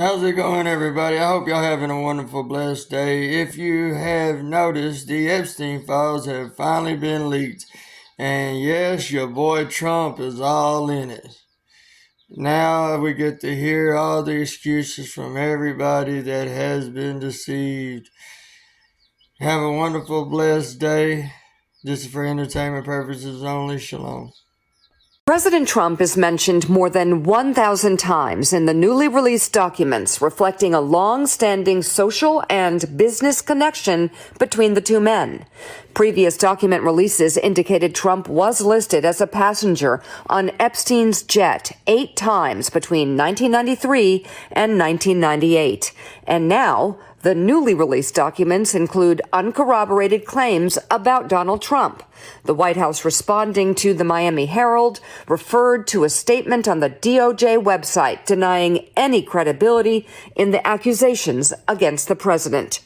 How's it going, everybody? I hope y'all having a wonderful, blessed day. If you have noticed, the Epstein files have finally been leaked. And yes, your boy Trump is all in it. Now we get to hear all the excuses from everybody that has been deceived. Have a wonderful, blessed day. This is for entertainment purposes only. Shalom. President Trump is mentioned more than 1,000 times in the newly released documents reflecting a long-standing social and business connection between the two men. Previous document releases indicated Trump was listed as a passenger on Epstein's jet 8 times between 1993 and 1998. And now, the newly released documents include uncorroborated claims about Donald Trump. The White House, responding to the Miami Herald, referred to a statement on the DOJ website denying any credibility in the accusations against the president.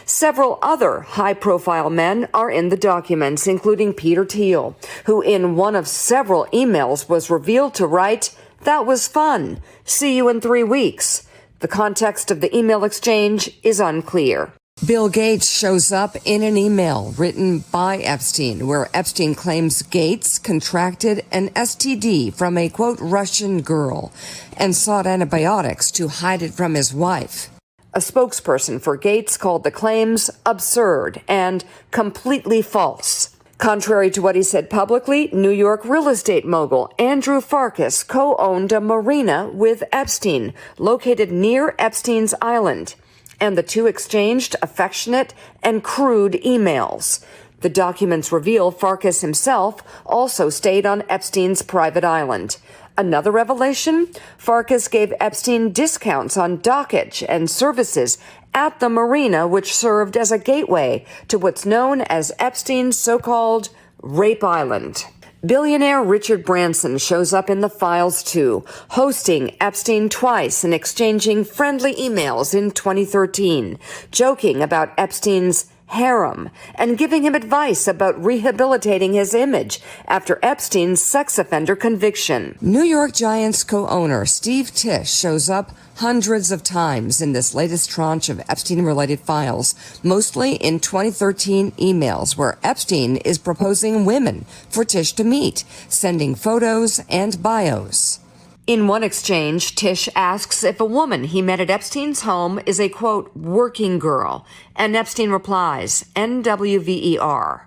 Several other high-profile men are in the documents, including Peter Thiel, who in one of several emails was revealed to write, "That was fun. See you in 3 weeks." The context of the email exchange is unclear. Bill Gates shows up in an email written by Epstein, where Epstein claims Gates contracted an STD from a, quote, Russian girl and sought antibiotics to hide it from his wife. A spokesperson for Gates called the claims absurd and completely false. Contrary to what he said publicly, New York real estate mogul Andrew Farkas co-owned a marina with Epstein, located near Epstein's Island, and the two exchanged affectionate and crude emails. The documents reveal Farkas himself also stayed on Epstein's private island. Another revelation? Farkas gave Epstein discounts on dockage and services at the marina, which served as a gateway to what's known as Epstein's so-called Rape Island. Billionaire Richard Branson shows up in the files too, hosting Epstein twice and exchanging friendly emails in 2013, joking about Epstein's harem and giving him advice about rehabilitating his image after Epstein's sex offender conviction. New York Giants co-owner Steve Tisch shows up hundreds of times in this latest tranche of Epstein-related files, mostly in 2013 emails where Epstein is proposing women for Tisch to meet, sending photos and bios. In one exchange, Tisch asks if a woman he met at Epstein's home is a, quote, working girl, and Epstein replies, NWVER.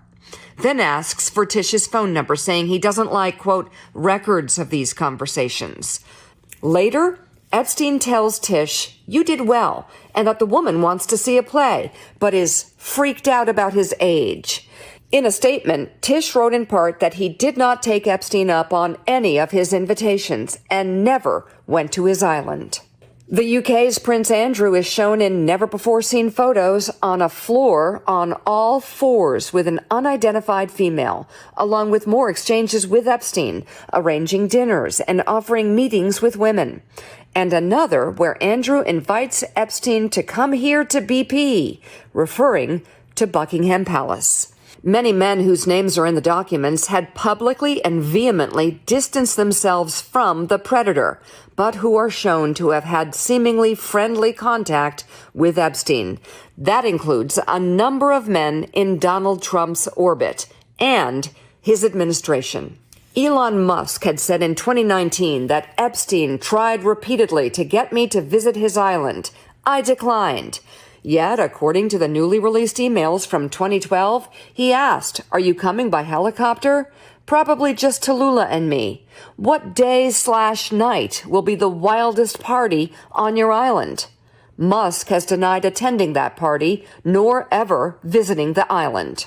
Then asks for Tisch's phone number, saying he doesn't like, quote, records of these conversations. Later, Epstein tells Tisch, you did well, and that the woman wants to see a play, but is freaked out about his age. In a statement, Tisch wrote in part that he did not take Epstein up on any of his invitations and never went to his island. The UK's Prince Andrew is shown in never-before-seen photos on a floor on all fours with an unidentified female, along with more exchanges with Epstein, arranging dinners and offering meetings with women. And another where Andrew invites Epstein to come here to BP, referring to Buckingham Palace. Many men whose names are in the documents had publicly and vehemently distanced themselves from the predator, but who are shown to have had seemingly friendly contact with Epstein. That includes a number of men in Donald Trump's orbit and his administration. Elon Musk had said in 2019 that Epstein tried repeatedly to get me to visit his island. I declined. Yet, according to the newly released emails from 2012, he asked, are you coming by helicopter? Probably just Tallulah and me. What day/night will be the wildest party on your island? Musk has denied attending that party, nor ever visiting the island.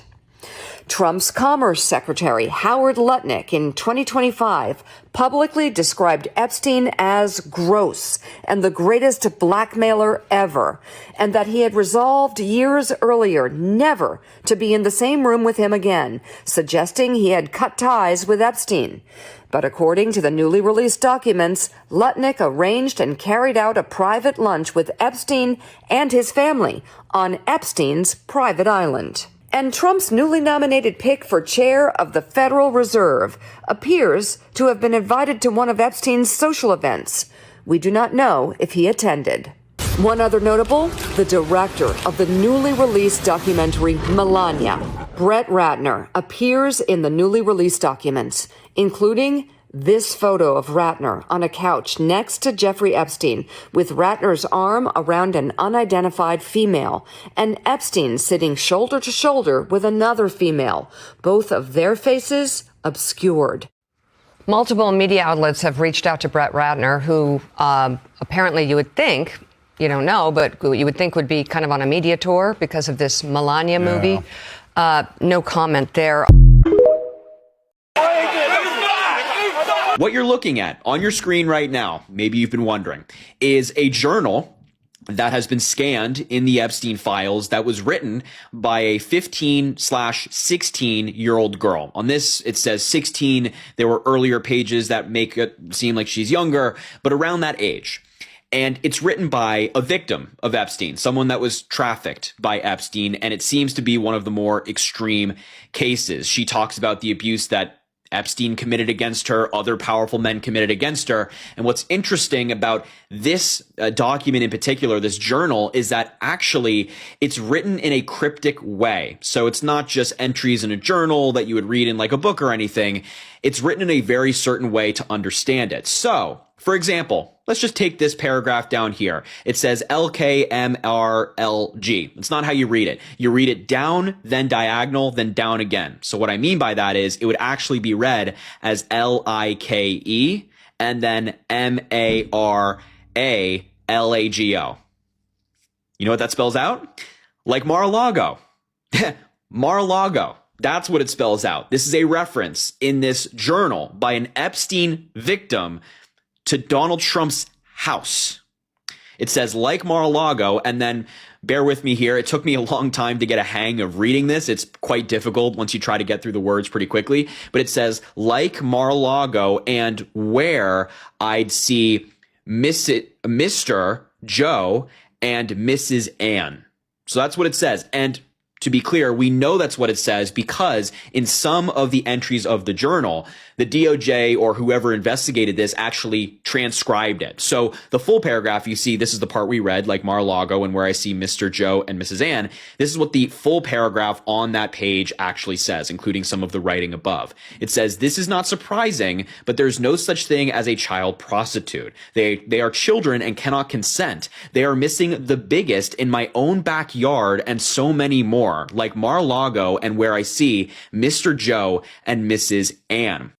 Trump's Commerce Secretary Howard Lutnick in 2025 publicly described Epstein as gross and the greatest blackmailer ever, and that he had resolved years earlier never to be in the same room with him again, suggesting he had cut ties with Epstein. But according to the newly released documents, Lutnick arranged and carried out a private lunch with Epstein and his family on Epstein's private island. And Trump's newly nominated pick for chair of the Federal Reserve appears to have been invited to one of Epstein's social events. We do not know if he attended. One other notable, the director of the newly released documentary Melania, Brett Ratner, appears in the newly released documents, including this photo of Ratner on a couch next to Jeffrey Epstein, with Ratner's arm around an unidentified female, and Epstein sitting shoulder to shoulder with another female, both of their faces obscured. Multiple media outlets have reached out to Brett Ratner, who apparently you would think, you don't know, but you would think would be kind of on a media tour because of this Melania movie. No comment there. What you're looking at on your screen right now, maybe you've been wondering, is a journal that has been scanned in the Epstein files that was written by a 15/16-year-old girl. On this, it says 16. There were earlier pages that make it seem like she's younger, but around that age. And it's written by a victim of Epstein, someone that was trafficked by Epstein, and it seems to be one of the more extreme cases. She talks about the abuse that Epstein committed against her, other powerful men committed against her. And what's interesting about this document in particular, this journal, is that actually it's written in a cryptic way. So it's not just entries in a journal that you would read in like a book or anything. It's written in a very certain way to understand it. So, for example, let's just take this paragraph down here. It says LKMRLG. It's not how you read it. You read it down, then diagonal, then down again. So what I mean by that is it would actually be read as LIKE and then MARALAGO. You know what that spells out? Like Mar-a-Lago. Mar-a-Lago. That's what it spells out. This is a reference in this journal by an Epstein victim to Donald Trump's house. It says like Mar-a-Lago, and then bear with me here. It took me a long time to get a hang of reading this. It's quite difficult once you try to get through the words pretty quickly. But it says like Mar-a-Lago, and where I'd see Mr. Joe and Mrs. Ann. So that's what it says. And to be clear, we know that's what it says because in some of the entries of the journal, the DOJ or whoever investigated this actually transcribed it. So the full paragraph, you see, this is the part we read, like Mar-a-Lago and where I see Mr. Joe and Mrs. Ann. This is what the full paragraph on that page actually says, including some of the writing above. It says, "This is not surprising, but there's no such thing as a child prostitute. They are children and cannot consent. They are missing the biggest in my own backyard and so many more, like Mar-a-Lago and where I see Mr. Joe and Mrs. Ann."